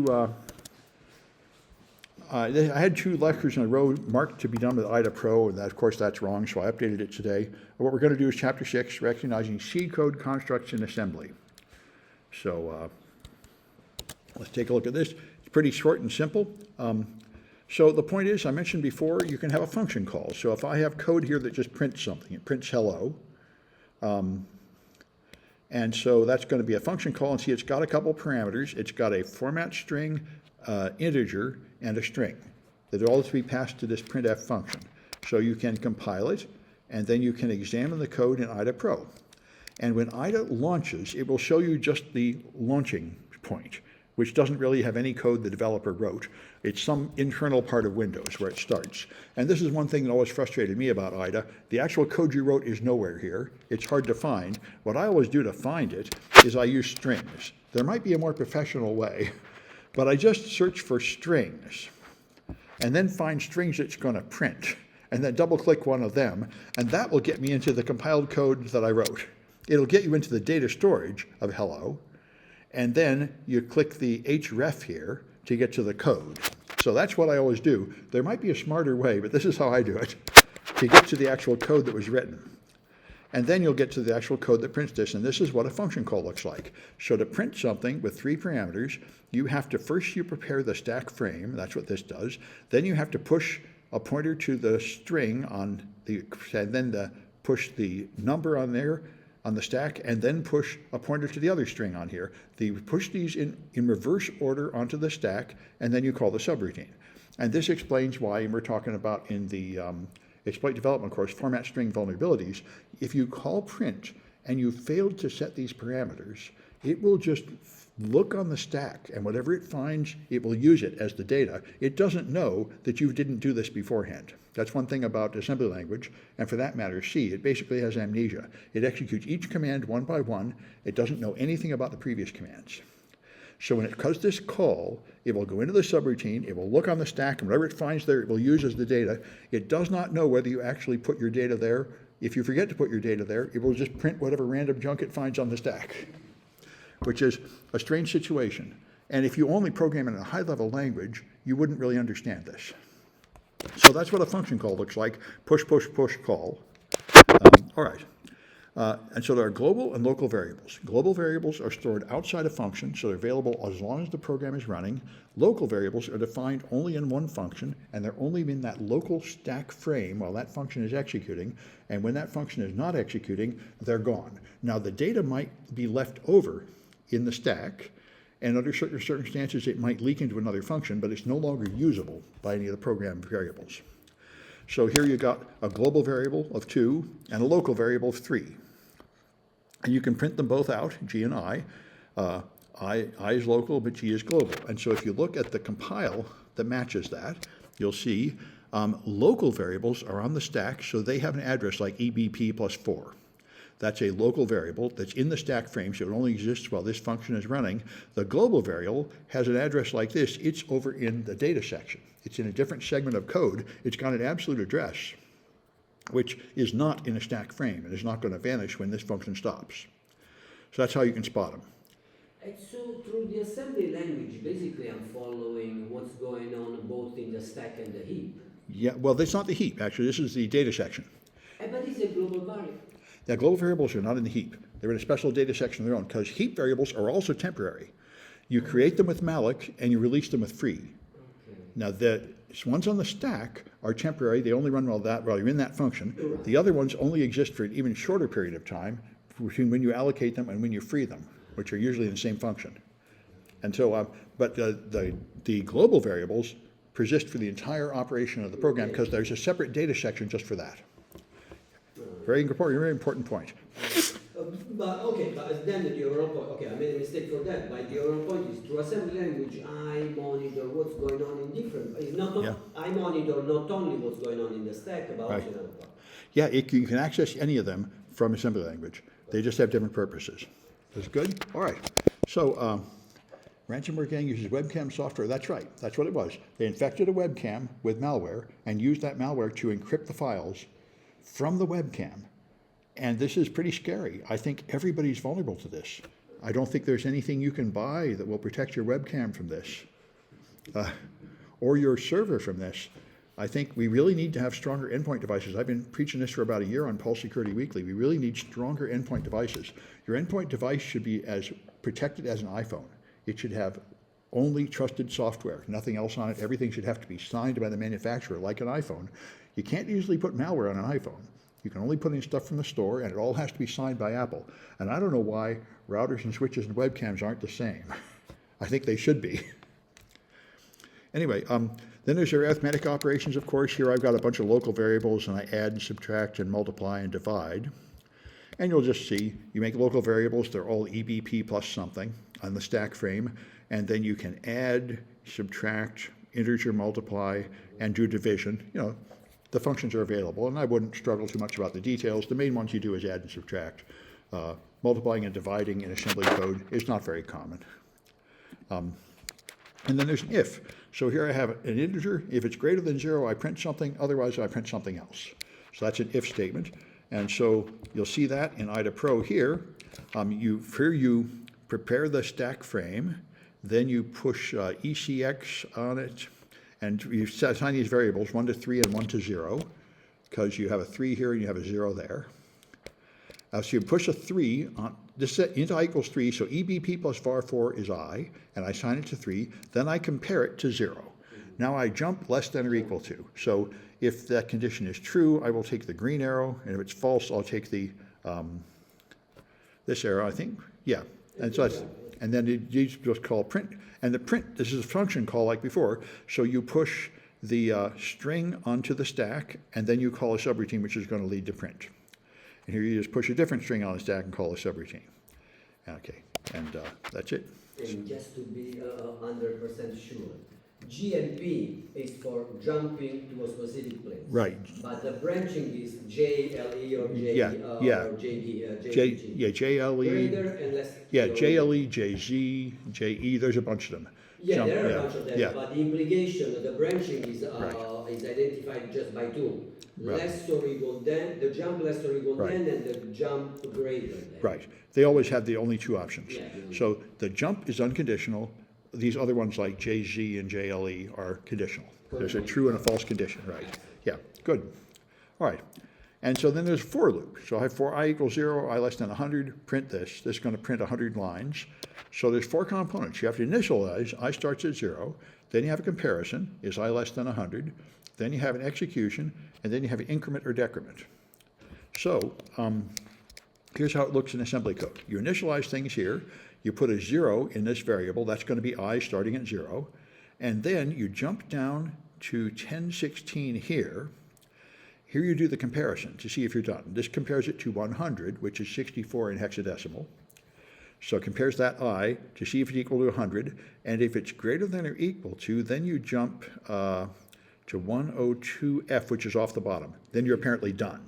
Uh, I had 2 lectures in a row marked to be done with IDA Pro, and that, of course that's wrong, so I updated it today. What we're going to do is Chapter 6, Recognizing C Code Constructs in Assembly. So let's take a look at this. It's pretty short and simple. So the point is, I mentioned before, you can have a function call. So if I have code here that just prints something, it prints hello. And so that's going to be a function call, and see it's got a couple parameters. It's got a format string, integer, and a string that are all to be passed to this printf function. So you can compile it, and then you can examine the code in IDA Pro. And when IDA launches, it will show you just the launching point, which doesn't really have any code the developer wrote. It's some internal part of Windows where it starts. And this is one thing that always frustrated me about IDA. The actual code you wrote is nowhere here. It's hard to find. What I always do to find it is I use strings. There might be a more professional way, but I just search for strings and then find strings it's going to print, and then double-click one of them, and that will get me into the compiled code that I wrote. It'll get you into the data storage of hello, and then you click the href here to get to the code. So that's what I always do. There might be a smarter way, but this is how I do it, to get to the actual code that was written. And then you'll get to the actual code that prints this, and this is what a function call looks like. So to print something with 3 parameters, you have to first prepare the stack frame, that's what this does. Then you have to push a pointer to the string on the, and then push the number on there, on the stack, and then push a pointer to the other string on here. You push these in reverse order onto the stack, and then you call the subroutine. And this explains why we're talking about in the exploit development course, format string vulnerabilities. If you call print and you failed to set these parameters, it will just look on the stack, and whatever it finds, it will use it as the data. It doesn't know that you didn't do this beforehand. That's one thing about assembly language, and for that matter, C. It basically has amnesia. It executes each command one by one. It doesn't know anything about the previous commands. So when it does this call, it will go into the subroutine, it will look on the stack, and whatever it finds there, it will use as the data. It does not know whether you actually put your data there. If you forget to put your data there, it will just print whatever random junk it finds on the stack, which is a strange situation. And if you only program in a high-level language, you wouldn't really understand this. So that's what a function call looks like, push, push, push call. All right. And so there are global and local variables. Global variables are stored outside a function, so they're available as long as the program is running. Local variables are defined only in one function, and they're only in that local stack frame while that function is executing. And when that function is not executing, they're gone. Now, the data might be left over in the stack, and under certain circumstances, it might leak into another function, but it's no longer usable by any of the program variables. So here you got a global variable of 2 and a local variable of 3. And you can print them both out, G and I. I is local, but G is global. And so if you look at the compile that matches that, you'll see local variables are on the stack, so they have an address like EBP plus 4. That's a local variable that's in the stack frame, so it only exists while this function is running. The global variable has an address like this. It's over in the data section. It's in a different segment of code. It's got an absolute address, which is not in a stack frame. It is not going to vanish when this function stops. So that's how you can spot them. And so through the assembly language, basically I'm following what's going on both in the stack and the heap. Yeah, well, that's not the heap, actually. This is the data section. But it's a global variable. Yeah, global variables are not in the heap. They're in a special data section of their own, because heap variables are also temporary. You create them with malloc, and you release them with free. Okay. Now, the ones on the stack are temporary. They only run while you're in that function. Right. The other ones only exist for an even shorter period of time between when you allocate them and when you free them, which are usually in the same function. And so, but the global variables persist for the entire operation of the program, because there's a separate data section just for that. Very important point. But then the overall point, okay, I made a mistake for that, but the overall point is through assembly language, I monitor what's going on in different, I monitor not only what's going on in the stack, but also in other parts. Yeah, you can access any of them from assembly language. They just have different purposes. That's good? All right. So, ransomware gang uses webcam software. That's right. That's what it was. They infected a webcam with malware and used that malware to encrypt the files from the webcam. And this is pretty scary. I think everybody's vulnerable to this. I don't think there's anything you can buy that will protect your webcam from this, or your server from this. I think we really need to have stronger endpoint devices. I've been preaching this for about a year on Pulse Security Weekly. We really need stronger endpoint devices. Your endpoint device should be as protected as an iPhone. It should have only trusted software, nothing else on it. Everything should have to be signed by the manufacturer, like an iPhone. You can't easily put malware on an iPhone. You can only put in stuff from the store, and it all has to be signed by Apple. And I don't know why routers and switches and webcams aren't the same. I think they should be. Anyway, then there's your arithmetic operations, of course. Here I've got a bunch of local variables, and I add and subtract and multiply and divide. And you'll just see, you make local variables, they're all EBP plus something on the stack frame, and then you can add, subtract, integer multiply, and do division. You know, the functions are available, and I wouldn't struggle too much about the details. The main ones you do is add and subtract. Multiplying and dividing in assembly code is not very common. And then there's an if. So here I have an integer. If it's greater than 0, I print something. Otherwise, I print something else. So that's an if statement. And so you'll see that in IDA Pro here. You prepare the stack frame. Then you push ECX on it. And you assign these variables, 1 to 3 and 1 to 0, because you have a 3 here and you have a 0 there. So you push a 3 on this set into I equals 3, so EBP plus var4 is I, and I assign it to 3. Then I compare it to 0. Now I jump less than or equal to. So if that condition is true, I will take the green arrow, and if it's false, I'll take the this arrow, I think. Yeah, and so that's, and then you just call print. And the print, this is a function call like before, so you push the string onto the stack, and then you call a subroutine, which is going to lead to print. And here you just push a different string on the stack and call a subroutine. Okay, and that's it. And just to be 100% sure, GMP is for jumping to a specific place. Right. But the branching is JLE or JD, Yeah, yeah. or JD, JLE. Greater and less. Yeah, JLE, JZ, JE, there's a bunch of them. Yeah, there are a bunch of them, yeah. but the implication, the branching is Right. is identified just by two. Right. Less or equal than, the jump less or equal Right. than, and the jump greater than. Right. They always have the only two options. Yeah. So the jump is unconditional. These other ones like JZ and JLE are conditional. There's a true and a false condition, right? Yeah, good. All right. And so then there's a for loop. So I have for I equals 0, I less than 100, print this. This is going to print 100 lines. So there's 4 components. You have to initialize, I starts at 0. Then you have a comparison, is I less than 100. Then you have an execution, and then you have an increment or decrement. So here's how it looks in assembly code. You initialize things here. You put a 0 in this variable. That's going to be I starting at 0. And then you jump down to 1016 here. Here you do the comparison to see if you're done. This compares it to 100, which is 64 in hexadecimal. So it compares that I to see if it's equal to 100. And if it's greater than or equal to, then you jump to 102F, which is off the bottom. Then you're apparently done.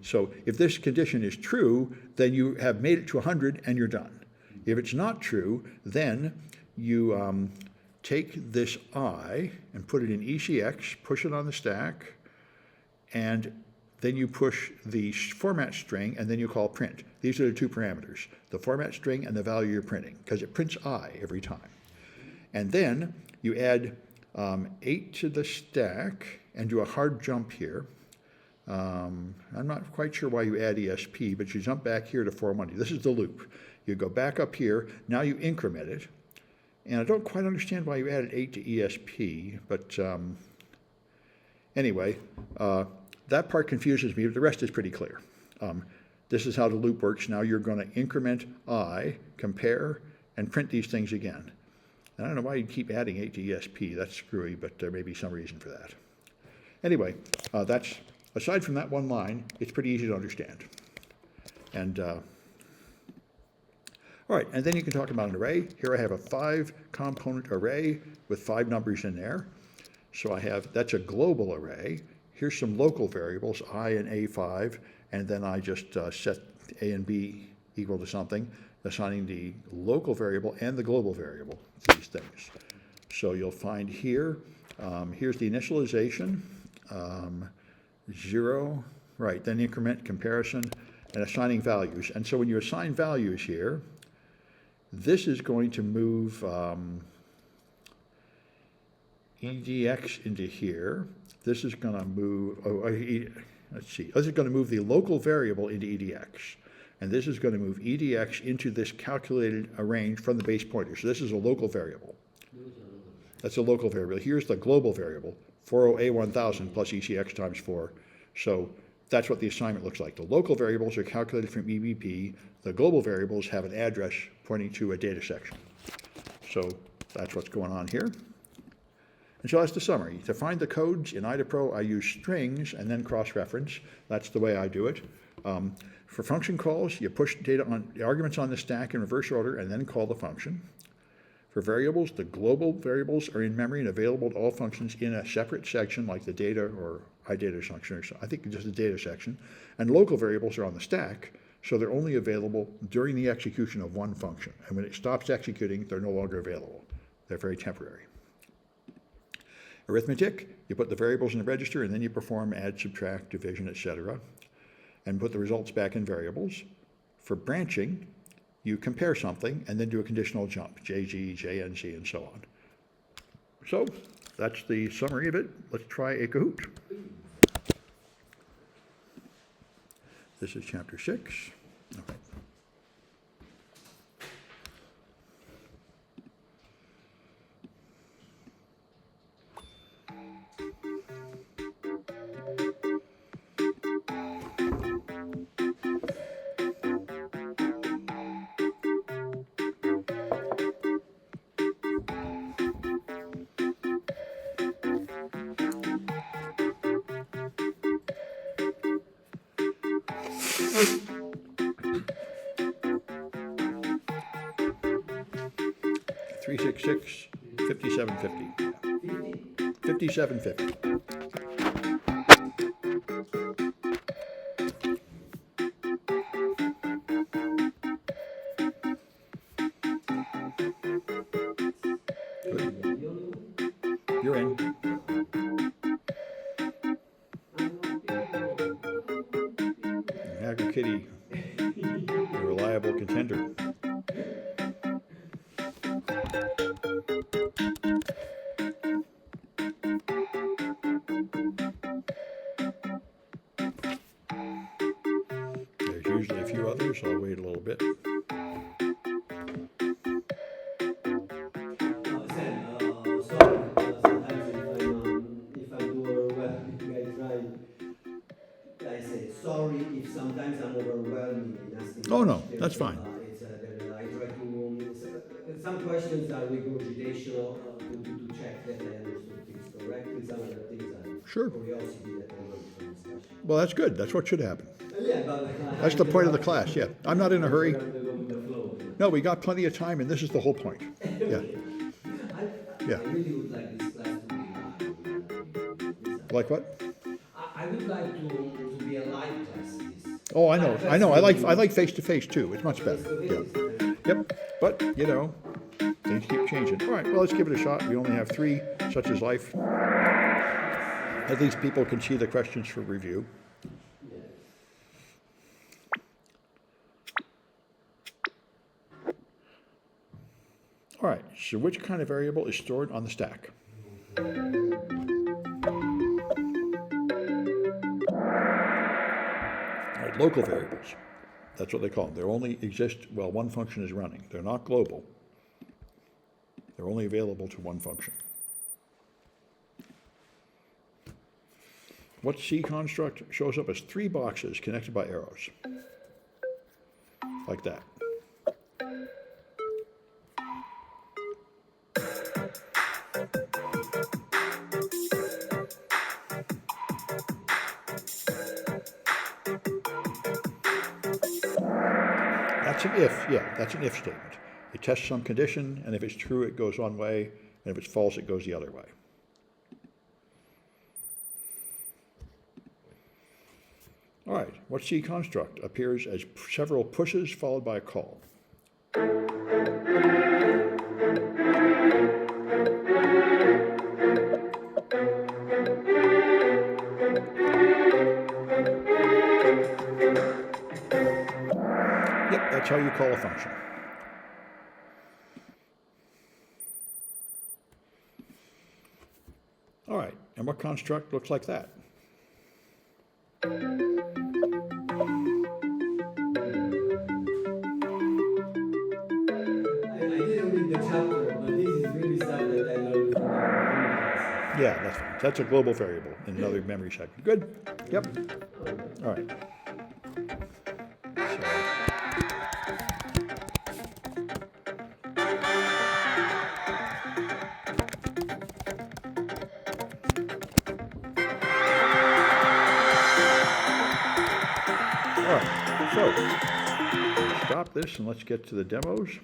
So if this condition is true, then you have made it to 100 and you're done. If it's not true, then you take this I and put it in ECX, push it on the stack, and then you push the format string, and then you call print. These are the two parameters, the format string and the value you're printing, because it prints I every time. And then you add 8 to the stack and do a hard jump here. I'm not quite sure why you add ESP, but you jump back here to 420. This is the loop. You go back up here. Now you increment it. And I don't quite understand why you added 8 to ESP, but anyway, that part confuses me, but the rest is pretty clear. This is how the loop works. Now you're going to increment I, compare, and print these things again. And I don't know why you keep adding 8 to ESP. That's screwy, but there may be some reason for that. Anyway, that's, aside from that one line, it's pretty easy to understand. And all right, and then you can talk about an array. Here I have a 5-component array with 5 numbers in there. So I have, that's a global array. Here's some local variables, I and A5, and then I just set A and B equal to something, assigning the local variable and the global variable to these things. So you'll find here, here's the initialization, 0, right, then increment, comparison, and assigning values. And so when you assign values here, This is going to move EDX into here. This is going to move, let's see, this is going to move the local variable into EDX. And this is going to move EDX into this calculated range from the base pointer. So this is a local variable. That's a local variable. Here's the global variable, 40A1000 plus ECX times 4. So that's what the assignment looks like. The local variables are calculated from EBP. The global variables have an address pointing to a data section. So that's what's going on here. And so that's the summary. To find the codes in IDAPRO, I use strings and then cross-reference. That's the way I do it. For function calls, you push data on the arguments on the stack in reverse order and then call the function. For variables, the global variables are in memory and available to all functions in a separate section like the data or iData function, or so. I think just the data section. And local variables are on the stack, so they're only available during the execution of one function. And when it stops executing, they're no longer available. They're very temporary. Arithmetic, you put the variables in the register and then you perform add, subtract, division, etc. and put the results back in variables. For branching, you compare something and then do a conditional jump, JG, JNZ, and so on. So that's the summary of it. Let's try a Kahoot. This is chapter 6. Okay. Three, 6, 6, 5750. 5750. You're in. Hacker Kitty, a reliable contender. There's usually a few others, so I'll wait a little bit. Sorry if sometimes I'm overwhelming in asking. Oh no, that's fine. I try to some questions are regurgitation to check that I understood things correctly. Some other things are Sure. curiosity that I learned from discussion. Well, that's good. That's what should happen. Yeah, but That's the point of the class, yeah. I'm not in a hurry. Go with the flow. No, we got plenty of time, and this is the whole point. Yeah. Yeah. I really would like this class to be Like what? I would like to be a live class. Oh, I know. I like face-to-face too. It's much better. Yeah. Yep. But, you know, things keep changing. All right, well, let's give it a shot. We only have 3, such as life. At least people can see the questions for review. All right, so which kind of variable is stored on the stack? All right, local variables. That's what they call them. They only exist while one function is running. They're not global. They're only available to one function. What C construct shows up as 3 boxes connected by arrows? Like that. That's an if, yeah, that's an if statement. It tests some condition, and if it's true, it goes one way, and if it's false, it goes the other way. All right, what C construct appears as several pushes followed by a call? Yep, that's how you call a function. All right, and what construct looks like that? I didn't read the chapter, but this is really stuff that I learned from memory classes. Yeah, that's fine. That's a global variable in another memory segment. Good. Yep. All right. So stop this and let's get to the demos.